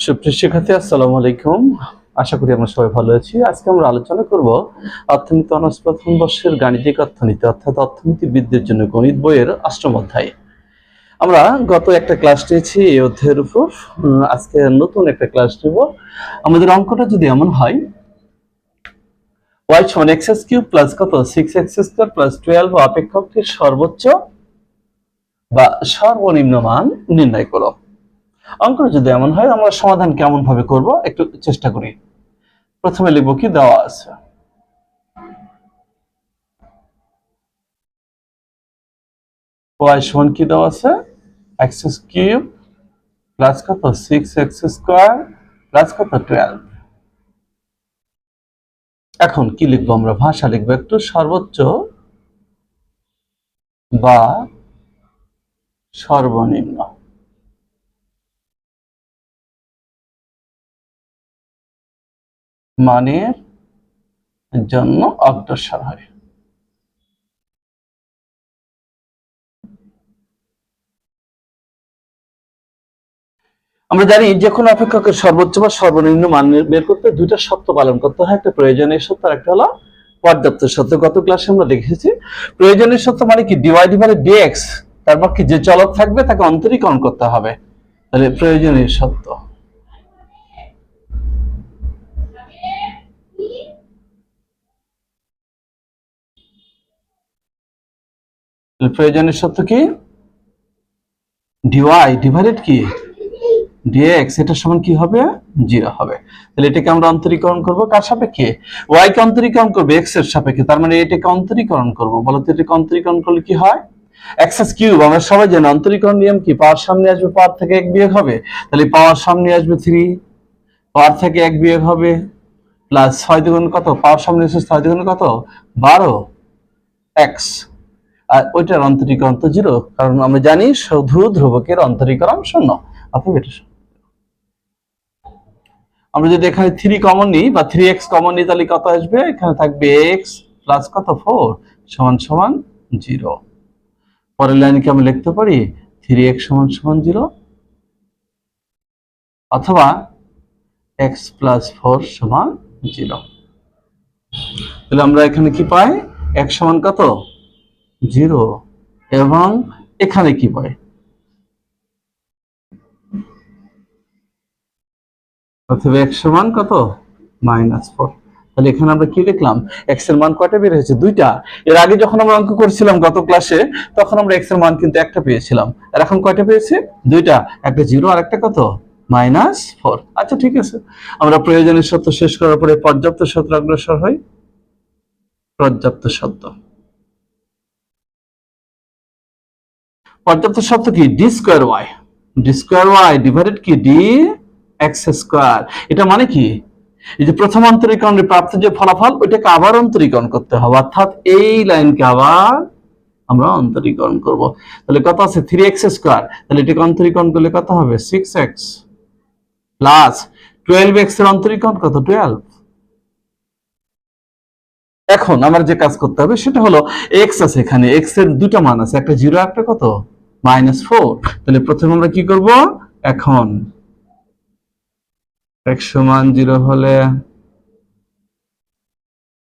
সুপ্রিয় শিক্ষার্থী, আসসালামু আলাইকুম। আশা করি আমরা সবাই ভালো আছি। আজকে আমরা আলোচনা করব অর্থনীতি অনার্স প্রথম বর্ষের গাণিতিক অর্থনীতি অর্থাৎ অর্থনীতিবিদদের জন্য গণিত বইয়ের ৮ম অধ্যায়। আমরা গত একটা ক্লাস নিয়েছি এই অধ্যায়ের উপর। আজকে নতুন একটা ক্লাস নেব। আমাদের অঙ্কটা যদি এমন হয়, y সমান x³ প্লাস কত 6x² প্লাস 12 অপেক্ষকটির সর্বোচ্চ বা সর্বনিম্ন মান নির্ণয় করো। অঙ্কটা যদি এমন হয়, আমরা সমাধান কেমন ভাবে করব একটু চেষ্টা করি। প্রথমে লিখব কি দেওয়া আছে, y সমান কি দেওয়া আছে, x³ প্লাস কত 6x² প্লাস কত 12। এখন কি লিখবো আমরা, ভাষা লিখবো একটু, সর্বোচ্চ বা সর্বনিম্ন মানের জন্য অগ্রসর হয়। আমরা জানি যে কোনো অপেক্ষকের সর্বোচ্চ বা সর্বনিম্ন মান বের করতে দুইটা শর্ত পালন করতে হয়, একটা প্রয়োজনীয় শর্ত আর একটা হলো পর্যাপ্ত শর্ত। গত ক্লাসে আমরা দেখেছি প্রয়োজনীয় শর্ত মানে কি, ডিওয়াই ডিভাইডেড ডিএক্স, তারপর কি যে চলক থাকবে তাকে অন্তরীকরণ করতে হবে, তাহলে প্রয়োজনীয় শর্ত। প্রয়োজনীয় শর্ত কি, ডিওয়াই ডিভাইডেড কি ডিএক্স, এটা সমান কি হবে, 0 হবে। তাহলে এটাকে আমরা অন্তরীকরণ করব কার সাপেক্ষে, ওয়াই কে অন্তরীকরণ করব এক্স এর সাপেক্ষে, তার মানে এটাকে অন্তরীকরণ করব। বলো তো এটাকে অন্তরীকরণ করলে কি হয়, x³ আমরা সবাই জানি অন্তরীকরণ নিয়ম কি, পাওয়ার সামনে আসবে পাওয়ার থেকে 1 বিয়োগ হবে, তাহলে পাওয়ার সামনে আসবে 3, পাওয়ার থেকে 1 বিয়োগ হবে, প্লাস 6 দুগুণ কত, পাওয়ার সামনে এসে 6 দুগুণ কত 12 x, আর ওইটার অন্তরীকরণ তো 0, কারণ আমরা জানি শুধু ধ্রুবকের অন্তরীকরণ 0, অতএব এটা। আমরা যদি এখানে 3 কমন নিই বা 3x কমন নিই, তাহলে কত আসবে, এখানে থাকবে x প্লাস কত 4 সমান সমান 0। পরের লাইনকে আমি লিখতে পারি 3x সমান সমান 0 অথবা x প্লাস 4 সমান 0। তাহলে আমরা এখানে কি পাই, x সমান কত 0 এবং এখানে কি পাই, অথবা x সমান কত -4। তাহলে এখানে আমরা কি লিখলাম, x এর মান কয়টা বের হয়েছে, দুইটা। এর আগে যখন আমরা অঙ্ক করছিলাম গত ক্লাসে, তখন আমরা x এর মান কিন্তু একটা পেয়েছিলাম, আর এখন কয়টা পেয়েছি, দুইটা, একটা 0 আর একটা কত -4। আচ্ছা ঠিক আছে, আমরা প্রয়োজনীয় শর্ত শেষ করার পরে পর্যাপ্ত শর্ত অগ্রসর হই। পর্যাপ্ত শর্ত, পর্যাপ্ত শর্ত কি, d² ডিভাইডেড কি dx²। এটা মানে কি, এই যে প্রথম অন্তরীকরণে প্রাপ্ত যে ফলাফল ওইটাকে আবার অন্তরীকরণ করতে হবে, অর্থাৎ এই লাইনকে আবার আমরা অন্তরীকরণ করব। তাহলে কত আছে 3x², তাহলে এটাকে অন্তরীকরণ করলে কত হবে 6x প্লাস 12x এর অন্তরীকরণ কত 12। এখন আমার যে কাজ করতে হবে সেটা হলো, x আছে এখানে, x এর দুটো মান আছে, একটা 0 একটা কত -4। তাহলে প্রথমে আমরা কি করব, এখন x সমান 0 হলে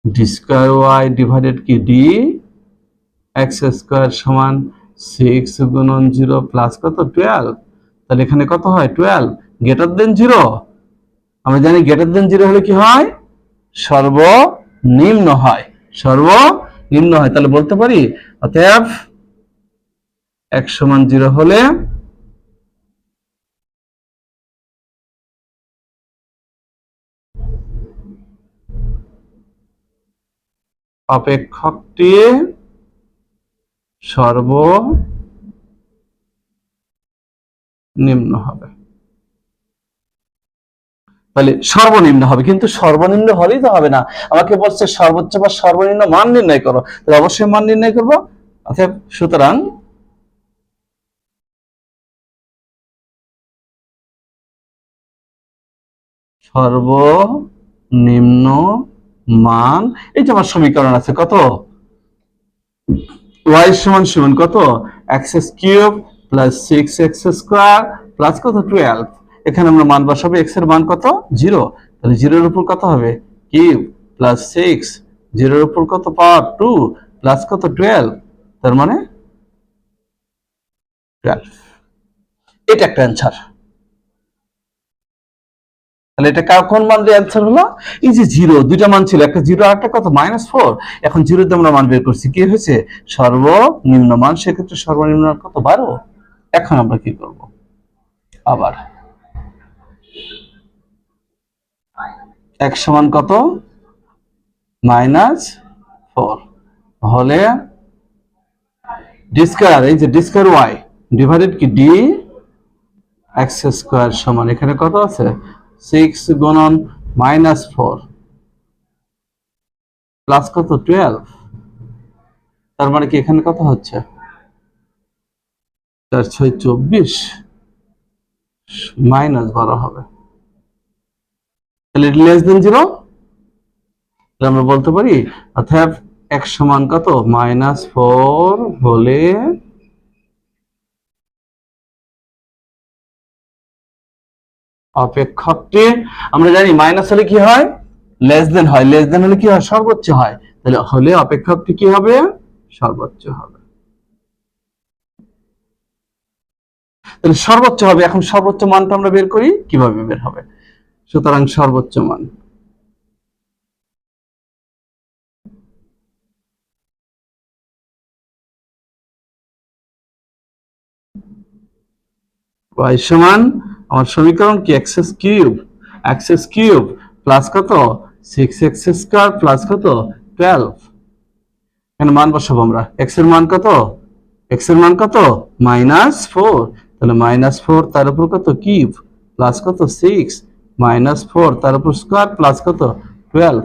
d² ডিভাইডেড কি dx² সমান 6 গুণন 0 প্লাস কত 12। তাহলে এখানে কত হয় 12 গ্রেটার দেন 0। আমরা জানি গ্রেটার দেন 0 হলে কি হয়, সর্বনিম্ন হয়, সর্বনিম্ন হয়। তাহলে বলতে পারি অতএব x সমান 0 হলে অপেক্ষকটি সর্বনিম্ন হবে। তাহলে সর্বনিম্ন হবে, কিন্তু সর্বনিম্ন হলেই তো হবে না, আমাকে বলছে সর্বোচ্চ বা সর্বনিম্ন মান নির্ণয় করো, তাহলে অবশ্যই মান নির্ণয় করবো। অতএব সুতরাং সর্বনিম্ন মান, এই যে আমার সমীকরণ আছে কত, y সমান কত x³ প্লাস 6x² প্লাস কত 12, এখানে আমরা মান বসাবো, এক্স এর মান কত 0, তাহলে 0 এর উপর কত হবে কিউব প্লাস 6, 0 এর উপর কত পাওয়ার 2 প্লাস কত 12, তার মানে 12। এটা একটা অ্যান্সার। তাহলে এটা কোন মান দিয়ে অ্যান্সার হলো? এই যে 0, দুইটা মান ছিল, একটা 0 আর একটা কত -4, এখন 0 তে আমরা মান বের করছি, কি হয়েছে সর্বনিম্ন মান, সেক্ষেত্রে সর্বনিম্ন মান কত 12। এখন আমরা কি করব, আবার x সমান কত -4 হলে ডি স্কয়ার, এই যে ডি স্কয়ার y ডিভাইডেড কি ডি x স্কয়ার সমান এখানে কত আছে 6 গুণন -4 প্লাস কত 12, তার মানে কি এখানে কত হচ্ছে 4 6 24 -12 হবে। তাহলে লেস দেন 0, তাহলে আমরা বলতে পারি অর্থাৎ x সমান কত -4 হলে অপেক্ষকটির, আমরা জানি মাইনাস হলে কি হয় লেস দেন হয়, লেস দেন হলে কি হয় সর্বোচ্চ হয়, তাহলে হলে অপেক্ষকটি কি হবে সর্বোচ্চ হবে। তাহলে সর্বোচ্চ হবে, এখন সর্বোচ্চ মানটা আমরা বের করি, কিভাবে বের হবে, সুতরাং সর্বোচ্চ মান y সমান আমার সমীকরণ কি x কিউব প্লাস কত 6x স্কয়ার প্লাস কত 12, এখানে মান বসাবো আমরা, x এর মান কত -4, তাহলে -4 তার উপর কত কিউব প্লাস কত 6 -4 তার উপর স্কয়ার প্লাস কত 12,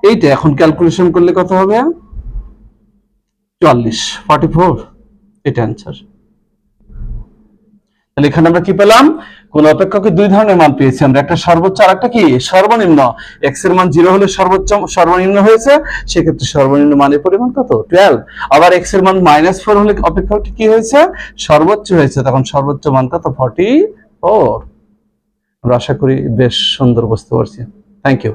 এইটা এখন ক্যালকুলেশন করলে কত হবে 44, এটা অ্যান্সার। তাহলে এখানে আমরা কি পেলাম, কোন অপেক্ষকে দুই ধরনের মান পেয়েছি আমরা, একটা সর্বোচ্চ আর একটা কি সর্বনিম্ন। x এর মান 0 হলে সর্বনিম্ন হয়েছে, সেক্ষেত্রে সর্বনিম্ন মানের পরিমাণ কত 12, আবার x এর মান -4 হলে অপেক্ষকটি কি হয়েছে সর্বোচ্চ হয়েছে, তখন সর্বোচ্চ মান কত 44। আমরা আশা করি বেশ সুন্দর বুঝতে পারছি। Thank you.